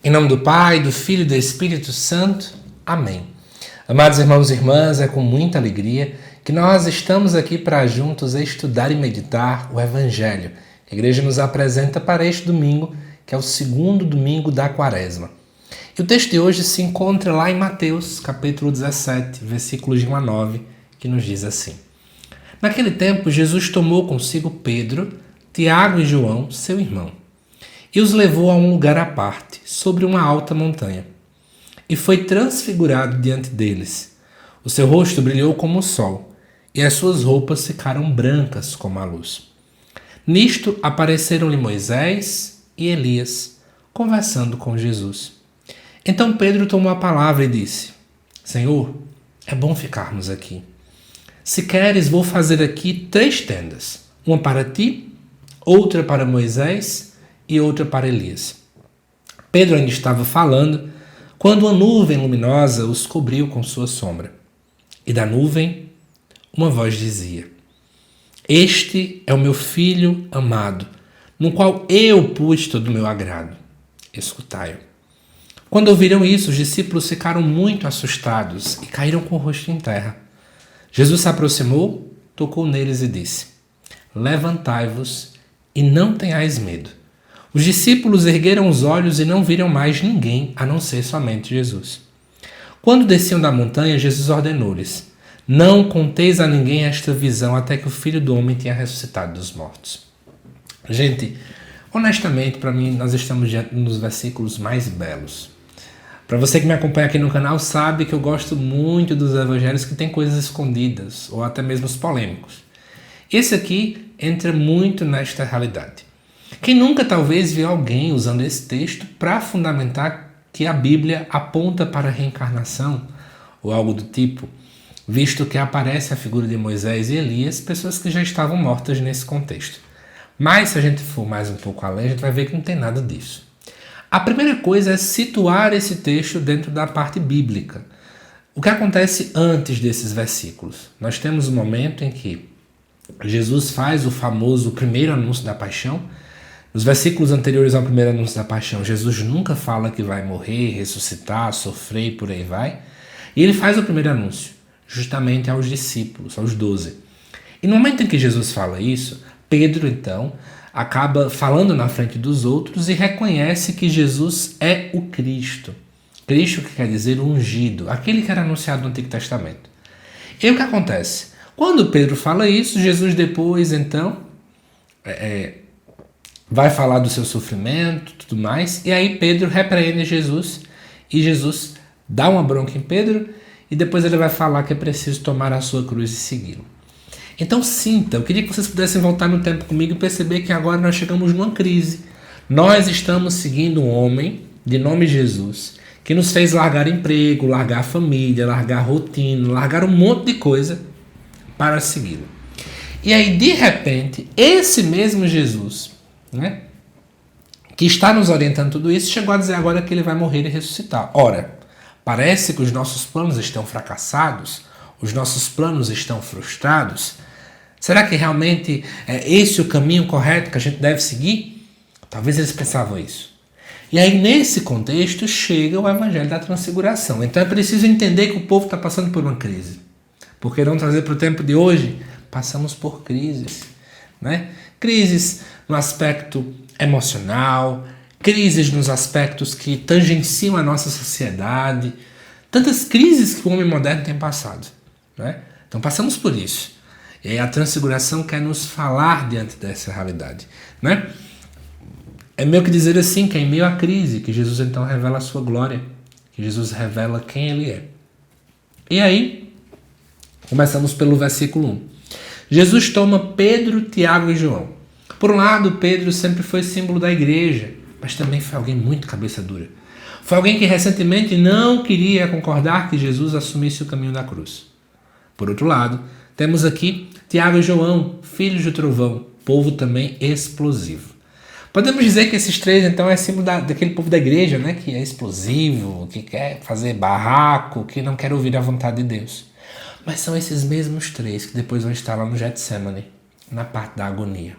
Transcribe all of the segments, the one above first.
Em nome do Pai, do Filho e do Espírito Santo. Amém. Amados irmãos e irmãs, é com muita alegria que nós estamos aqui para juntos estudar e meditar o Evangelho que a Igreja nos apresenta para este domingo, que é o segundo domingo da Quaresma. E o texto de hoje se encontra lá em Mateus, capítulo 17, versículos de 1 a 9, que nos diz assim. Naquele tempo, Jesus tomou consigo Pedro, Tiago e João, seu irmão, e os levou a um lugar à parte, sobre uma alta montanha. E foi transfigurado diante deles. O seu rosto brilhou como o sol, e as suas roupas ficaram brancas como a luz. Nisto apareceram-lhe Moisés e Elias, conversando com Jesus. Então Pedro tomou a palavra e disse: Senhor, é bom ficarmos aqui. Se queres, vou fazer aqui 3 tendas, uma para ti, outra para Moisés e outra para Elias. Pedro ainda estava falando quando uma nuvem luminosa os cobriu com sua sombra. E da nuvem uma voz dizia: Este é o meu filho amado, no qual eu pus todo o meu agrado. Escutai-o. Quando ouviram isso, os discípulos ficaram muito assustados e caíram com o rosto em terra. Jesus se aproximou, tocou neles e disse: Levantai-vos e não tenhais medo. Os discípulos ergueram os olhos e não viram mais ninguém, a não ser somente Jesus. Quando desciam da montanha, Jesus ordenou-lhes: Não conteis a ninguém esta visão até que o Filho do Homem tenha ressuscitado dos mortos. Gente, honestamente, para mim, nós estamos diante dos versículos mais belos. Para você que me acompanha aqui no canal, sabe que eu gosto muito dos evangelhos que têm coisas escondidas, ou até mesmo os polêmicos. Esse aqui entra muito nesta realidade. Quem nunca talvez viu alguém usando esse texto para fundamentar que a Bíblia aponta para a reencarnação, ou algo do tipo, visto que aparece a figura de Moisés e Elias, pessoas que já estavam mortas nesse contexto. Mas se a gente for mais um pouco além, a gente vai ver que não tem nada disso. A primeira coisa é situar esse texto dentro da parte bíblica. O que acontece antes desses versículos? Nós temos um momento em que Jesus faz o famoso primeiro anúncio da paixão. Nos versículos anteriores ao primeiro anúncio da paixão, Jesus nunca fala que vai morrer, ressuscitar, sofrer e por aí vai. E ele faz o primeiro anúncio, justamente aos discípulos, aos 12. E no momento em que Jesus fala isso, Pedro, então, acaba falando na frente dos outros e reconhece que Jesus é o Cristo. Cristo que quer dizer ungido, aquele que era anunciado no Antigo Testamento. E o que acontece? Quando Pedro fala isso, Jesus depois, então, vai falar do seu sofrimento e tudo mais, e aí Pedro repreende Jesus, e Jesus dá uma bronca em Pedro, e depois ele vai falar que é preciso tomar a sua cruz e segui-lo. Então sinta, eu queria que vocês pudessem voltar no tempo comigo e perceber que agora nós chegamos numa crise. Nós estamos seguindo um homem, de nome Jesus, que nos fez largar emprego, largar a família, largar a rotina, largar um monte de coisa para segui-lo. E aí, de repente, esse mesmo Jesus, que está nos orientando tudo isso, chegou a dizer agora que ele vai morrer e ressuscitar. Ora, parece que os nossos planos estão fracassados, os nossos planos estão frustrados. Será que realmente é esse o caminho correto que a gente deve seguir? Talvez eles pensavam isso. E aí, nesse contexto, chega o Evangelho da Transfiguração. Então é preciso entender que o povo está passando por uma crise. Por que não trazer para o tempo de hoje? Passamos por crises. Crises no aspecto emocional, crises nos aspectos que tangenciam a nossa sociedade. Tantas crises que o homem moderno tem passado. Então passamos por isso. E aí a Transfiguração quer nos falar diante dessa realidade. É meio que dizer assim, que é em meio à crise que Jesus então revela a sua glória, que Jesus revela quem ele é. E aí, começamos pelo versículo 1. Jesus toma Pedro, Tiago e João. Por um lado, Pedro sempre foi símbolo da igreja, mas também foi alguém muito cabeça dura. Foi alguém que recentemente não queria concordar que Jesus assumisse o caminho da cruz. Por outro lado, temos aqui Tiago e João, filhos de trovão, povo também explosivo. Podemos dizer que esses 3, então, é símbolo daquele povo da igreja, que é explosivo, que quer fazer barraco, que não quer ouvir a vontade de Deus. Mas são esses mesmos 3 que depois vão estar lá no Getsemane, na parte da agonia.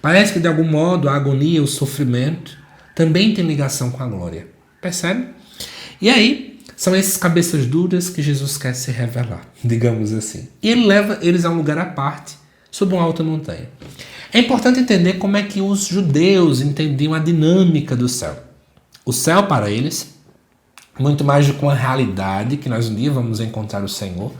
Parece que, de algum modo, a agonia, o sofrimento, também tem ligação com a glória. Percebe? E aí, são esses cabeças duras que Jesus quer se revelar, digamos assim. E ele leva eles a um lugar à parte, sob uma alta montanha. É importante entender como é que os judeus entendiam a dinâmica do céu. O céu, para eles, muito mais do que uma realidade, que nós um dia vamos encontrar o Senhor,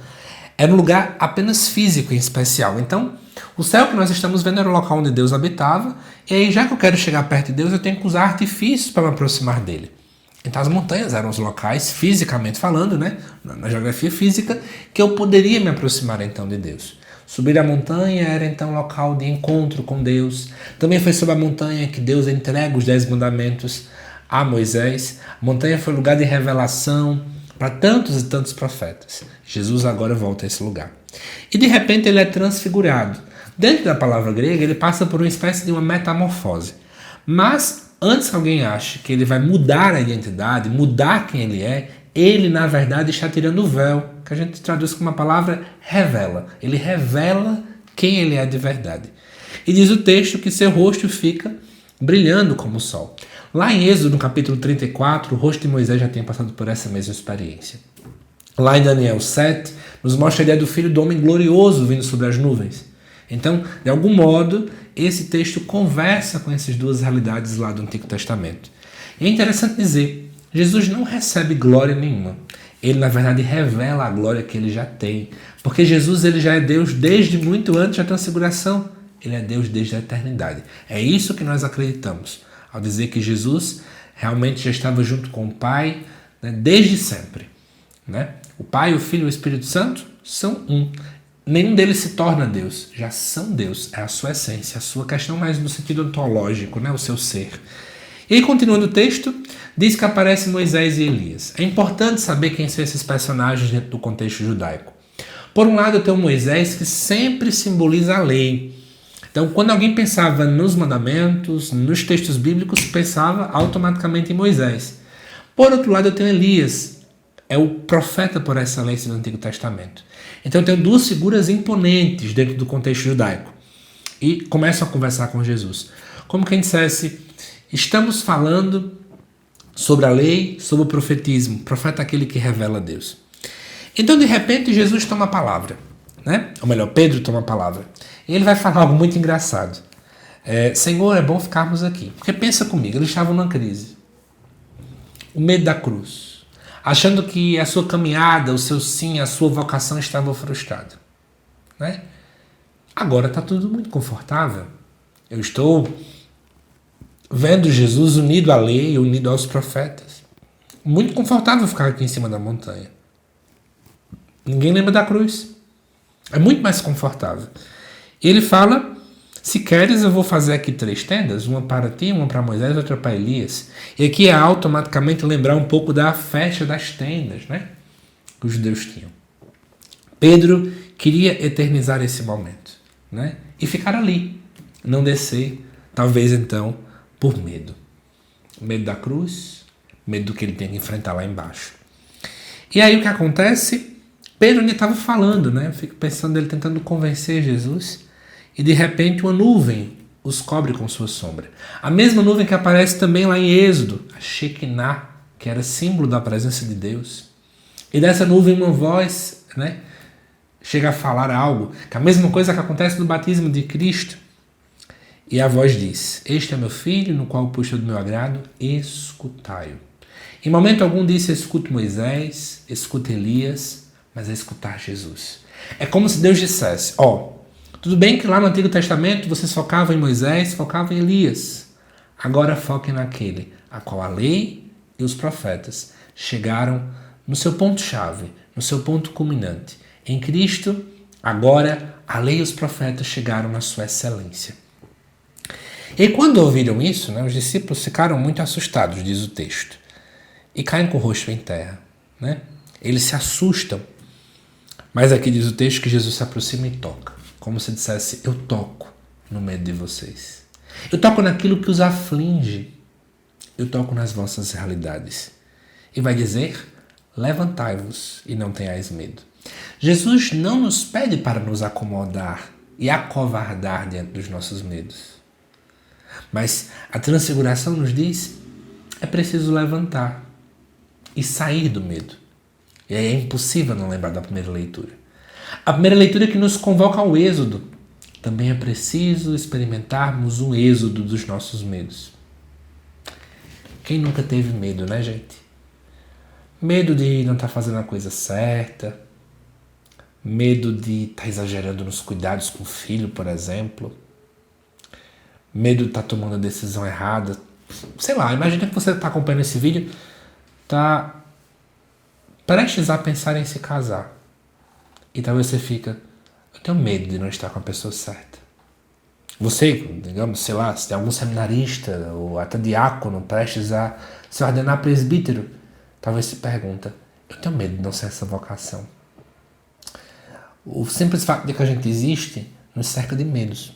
era um lugar apenas físico e especial. Então, o céu que nós estamos vendo era o local onde Deus habitava, e aí, já que eu quero chegar perto de Deus, eu tenho que usar artifícios para me aproximar dele. Então, as montanhas eram os locais, fisicamente falando, né, na geografia física, que eu poderia me aproximar então de Deus. Subir a montanha era então um local de encontro com Deus. Também foi sobre a montanha que Deus entrega os 10 mandamentos a Moisés. A montanha foi lugar de revelação para tantos e tantos profetas. Jesus agora volta a esse lugar. E de repente ele é transfigurado. Dentro da palavra grega, ele passa por uma espécie de uma metamorfose. Mas antes que alguém ache que ele vai mudar a identidade, mudar quem ele na verdade está tirando o véu, que a gente traduz como uma palavra revela. Ele revela quem ele é de verdade. E diz o texto que seu rosto fica brilhando como o sol. Lá em Êxodo, no capítulo 34, o rosto de Moisés já tinha passado por essa mesma experiência. Lá em Daniel 7, nos mostra a ideia do filho do homem glorioso vindo sobre as nuvens. Então, de algum modo, esse texto conversa com essas duas realidades lá do Antigo Testamento. E é interessante dizer, Jesus não recebe glória nenhuma. Ele, na verdade, revela a glória que ele já tem. Porque Jesus ele já é Deus desde muito antes da transfiguração. Ele é Deus desde a eternidade. É isso que nós acreditamos, ao dizer que Jesus realmente já estava junto com o Pai, né, desde sempre. Né? O Pai, o Filho e o Espírito Santo são um. Nenhum deles se torna Deus, já são Deus, é a sua essência, a sua questão mais no sentido ontológico, né, o seu ser. E aí, continuando o texto, diz que aparece Moisés e Elias. É importante saber quem são esses personagens dentro do contexto judaico. Por um lado, tem o Moisés, que sempre simboliza a lei. Então, quando alguém pensava nos mandamentos, nos textos bíblicos, pensava automaticamente em Moisés. Por outro lado, eu tenho Elias, é o profeta por excelência do Antigo Testamento. Então, eu tenho duas figuras imponentes dentro do contexto judaico. E começam a conversar com Jesus. Como quem dissesse, estamos falando sobre a lei, sobre o profetismo. O profeta é aquele que revela a Deus. Então, de repente, Jesus toma a palavra. Né? Ou melhor, Pedro toma a palavra. E ele vai falar algo muito engraçado. Senhor, é bom ficarmos aqui. Porque pensa comigo, eles estavam numa crise. O medo da cruz. Achando que a sua caminhada, o seu sim, a sua vocação estava frustrada. Né? Agora está tudo muito confortável. Eu estou vendo Jesus unido à lei, unido aos profetas. Muito confortável ficar aqui em cima da montanha. Ninguém lembra da cruz. É muito mais confortável. E ele fala, se queres eu vou fazer aqui 3 tendas, uma para ti, uma para Moisés, outra para Elias. E aqui é automaticamente lembrar um pouco da festa das tendas, né? Que os judeus tinham. Pedro queria eternizar esse momento, né? E ficar ali, não descer, talvez então, por medo. Medo da cruz, medo do que ele tem que enfrentar lá embaixo. E aí o que acontece? Pedro ainda estava falando, né? Eu fico pensando ele tentando convencer Jesus. E de repente uma nuvem os cobre com sua sombra. A mesma nuvem que aparece também lá em Êxodo, a Shekinah, que era símbolo da presença de Deus. E dessa nuvem uma voz, né, chega a falar algo, que é a mesma coisa que acontece no batismo de Cristo. E a voz diz, este é meu filho, no qual puxo do meu agrado, escutai-o. Em momento algum disse, escute Moisés, escute Elias, mas é escutar Jesus. É como se Deus dissesse, tudo bem que lá no Antigo Testamento vocês focavam em Moisés, focavam em Elias. Agora foquem naquele a qual a lei e os profetas chegaram no seu ponto-chave, no seu ponto culminante. Em Cristo, agora a lei e os profetas chegaram na sua excelência. E quando ouviram isso, né, os discípulos ficaram muito assustados, diz o texto, e caem com o rosto em terra. Né? Eles se assustam. Mas aqui diz o texto que Jesus se aproxima e toca. Como se dissesse, eu toco no meio de vocês. Eu toco naquilo que os aflige. Eu toco nas vossas realidades. E vai dizer, levantai-vos e não tenhais medo. Jesus não nos pede para nos acomodar e acovardar diante dos nossos medos. Mas a transfiguração nos diz, é preciso levantar. e sair do medo. E aí é impossível não lembrar da primeira leitura. A primeira leitura que nos convoca ao êxodo. Também é preciso experimentarmos um êxodo dos nossos medos. Quem nunca teve medo, né, gente? Medo de não estar fazendo a coisa certa. Medo de estar exagerando nos cuidados com o filho, por exemplo. Medo de estar tomando a decisão errada. Sei lá, imagina que você está acompanhando esse vídeo, está prestes a pensar em se casar. E talvez você fica, eu tenho medo de não estar com a pessoa certa. Você, digamos, sei lá, se tem algum seminarista ou até diácono prestes a se ordenar presbítero, talvez se pergunta, eu tenho medo de não ser essa vocação. O simples fato de que a gente existe nos cerca de medos.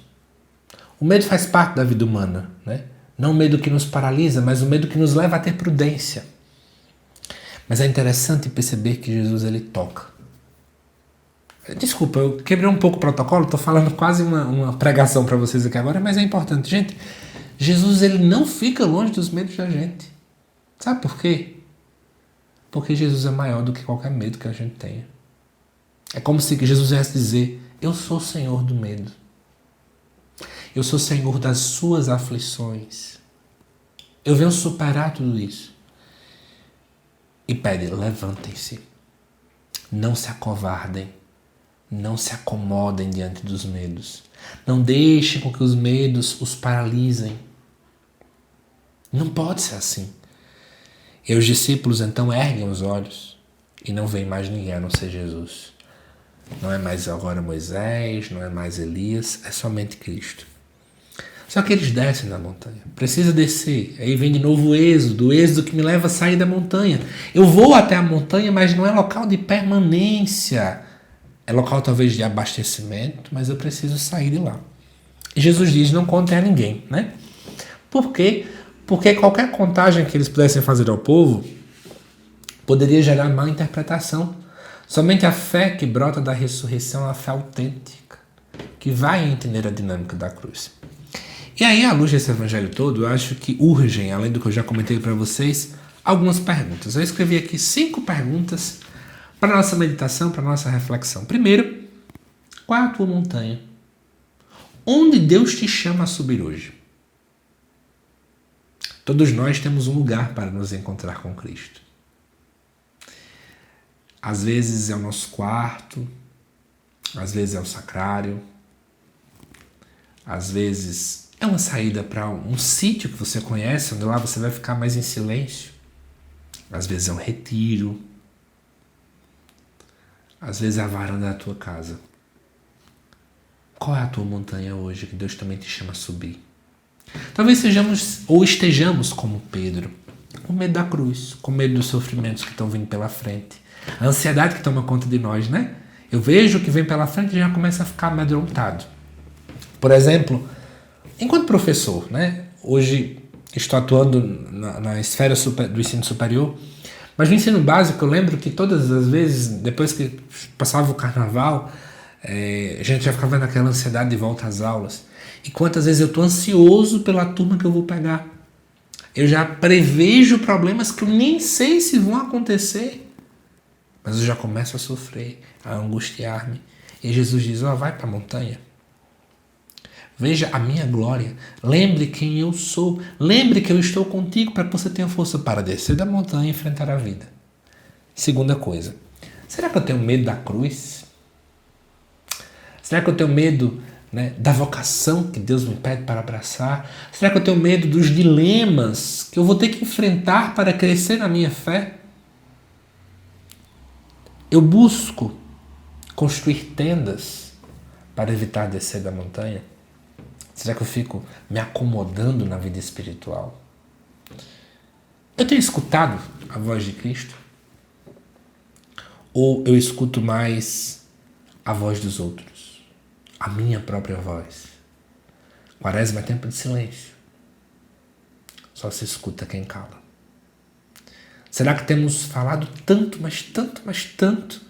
O medo faz parte da vida humana, né? Não o medo que nos paralisa, mas o medo que nos leva a ter prudência. Mas é interessante perceber que Jesus, ele toca. Desculpa, eu quebrei um pouco o protocolo, estou falando quase uma pregação para vocês aqui agora, mas é importante. Gente, Jesus, ele não fica longe dos medos da gente. Sabe por quê? Porque Jesus é maior do que qualquer medo que a gente tenha. É como se Jesus viesse dizer, eu sou o Senhor do medo. Eu sou o Senhor das suas aflições. Eu venho superar tudo isso. E pede, levantem-se. Não se acovardem. Não se acomodem diante dos medos. Não deixem com que os medos os paralisem. Não pode ser assim. E os discípulos então erguem os olhos e não veem mais ninguém a não ser Jesus. Não é mais agora Moisés, não é mais Elias, é somente Cristo. Só que eles descem da montanha. Precisa descer. Aí vem de novo o êxodo que me leva a sair da montanha. Eu vou até a montanha, mas não é local de permanência. É local talvez de abastecimento, mas eu preciso sair de lá. E Jesus diz, não contem a ninguém, né? Por quê? Porque qualquer contagem que eles pudessem fazer ao povo poderia gerar má interpretação. Somente a fé que brota da ressurreição é a fé autêntica, que vai entender a dinâmica da cruz. E aí, à luz desse evangelho todo, eu acho que urgem, além do que eu já comentei para vocês, algumas perguntas. Eu escrevi aqui 5 perguntas para a nossa meditação, para a nossa reflexão. Primeiro, qual é a tua montanha? Onde Deus te chama a subir hoje? Todos nós temos um lugar para nos encontrar com Cristo. Às vezes é o nosso quarto, às vezes é o sacrário, às vezes é uma saída para um sítio que você conhece, onde lá você vai ficar mais em silêncio. Às vezes é um retiro. Às vezes é a varanda da tua casa. Qual é a tua montanha hoje que Deus também te chama a subir? Talvez sejamos ou estejamos como Pedro, com medo da cruz, com medo dos sofrimentos que estão vindo pela frente. A ansiedade que toma conta de nós, né? Eu vejo o que vem pela frente e já começa a ficar amedrontado. Por exemplo, enquanto professor, né? Hoje estou atuando na esfera do ensino superior, mas no ensino básico eu lembro que todas as vezes, depois que passava o carnaval, a gente já ficava naquela ansiedade de volta às aulas. E quantas vezes eu estou ansioso pela turma que eu vou pegar. Eu já prevejo problemas que eu nem sei se vão acontecer, mas eu já começo a sofrer, a angustiar-me. E Jesus diz, vai para a montanha. Veja a minha glória. Lembre quem eu sou. Lembre que eu estou contigo para que você tenha força para descer da montanha e enfrentar a vida. Segunda coisa. Será que eu tenho medo da cruz? Será que eu tenho medo, né, da vocação que Deus me pede para abraçar? Será que eu tenho medo dos dilemas que eu vou ter que enfrentar para crescer na minha fé? Eu busco construir tendas para evitar descer da montanha? Será que eu fico me acomodando na vida espiritual? Eu tenho escutado a voz de Cristo? Ou eu escuto mais a voz dos outros? A minha própria voz? Quaresma é tempo de silêncio. Só se escuta quem cala. Será que temos falado tanto, mas tanto, mas tanto,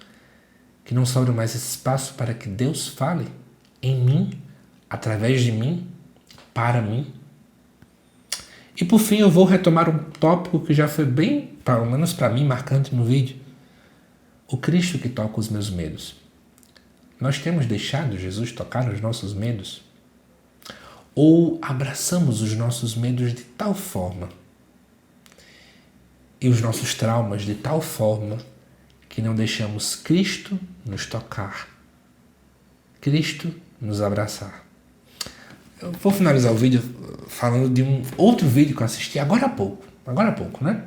que não sobra mais espaço para que Deus fale em mim, através de mim, para mim? E por fim eu vou retomar um tópico que já foi bem, pelo menos para mim, marcante no vídeo. O Cristo que toca os meus medos. Nós temos deixado Jesus tocar os nossos medos? Ou abraçamos os nossos medos de tal forma e os nossos traumas de tal forma que não deixamos Cristo nos tocar, Cristo nos abraçar? Eu vou finalizar o vídeo falando de um outro vídeo que eu assisti agora há pouco, né?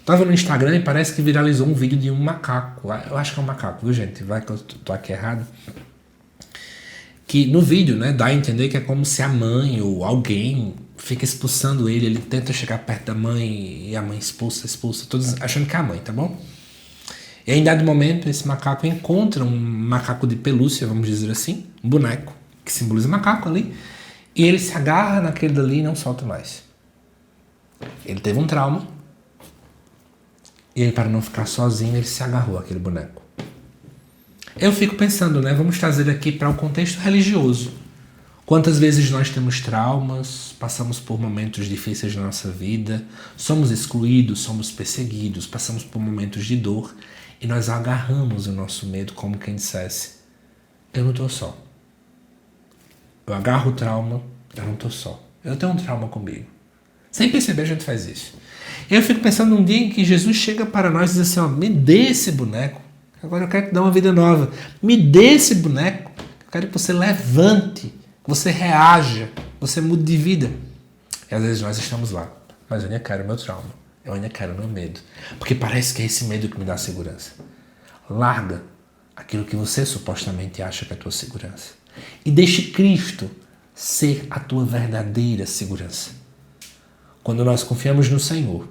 Tava no Instagram e parece que viralizou um vídeo de um macaco. Eu acho que é um macaco, viu, gente? Vai que eu tô aqui errado. Que no vídeo, né, dá a entender que é como se a mãe ou alguém fica expulsando ele. Ele tenta chegar perto da mãe e a mãe expulsa, todos achando que é a mãe, tá bom? E aí, em dado momento, esse macaco encontra um macaco de pelúcia, vamos dizer assim, um boneco que simboliza macaco ali, e ele se agarra naquele dali e não solta mais. Ele teve um trauma. E ele, para não ficar sozinho, ele se agarrou àquele boneco. Eu fico pensando, né? Vamos trazer aqui para o contexto religioso. Quantas vezes nós temos traumas, passamos por momentos difíceis na nossa vida, somos excluídos, somos perseguidos, passamos por momentos de dor e nós agarramos o nosso medo como quem dissesse: eu não estou só. Eu agarro o trauma, eu não estou só. Eu tenho um trauma comigo. Sem perceber, a gente faz isso. Eu fico pensando num dia em que Jesus chega para nós e diz assim: ó, me dê esse boneco, agora eu quero te dar uma vida nova. Me dê esse boneco, eu quero que você levante, que você reaja, que você mude de vida. E às vezes nós estamos lá, mas eu ainda quero o meu trauma, eu ainda quero o meu medo, porque parece que é esse medo que me dá segurança. Larga aquilo que você supostamente acha que é a tua segurança e deixe Cristo ser a tua verdadeira segurança. Quando nós confiamos no Senhor,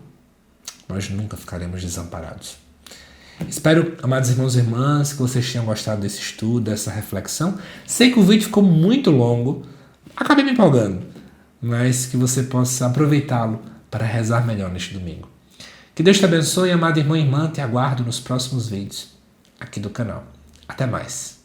nós nunca ficaremos desamparados. Espero, amados irmãos e irmãs, que vocês tenham gostado desse estudo, dessa reflexão. Sei que o vídeo ficou muito longo, acabei me empolgando, mas que você possa aproveitá-lo para rezar melhor neste domingo. Que Deus te abençoe, amado irmão e irmã, te aguardo nos próximos vídeos aqui do canal. Até mais.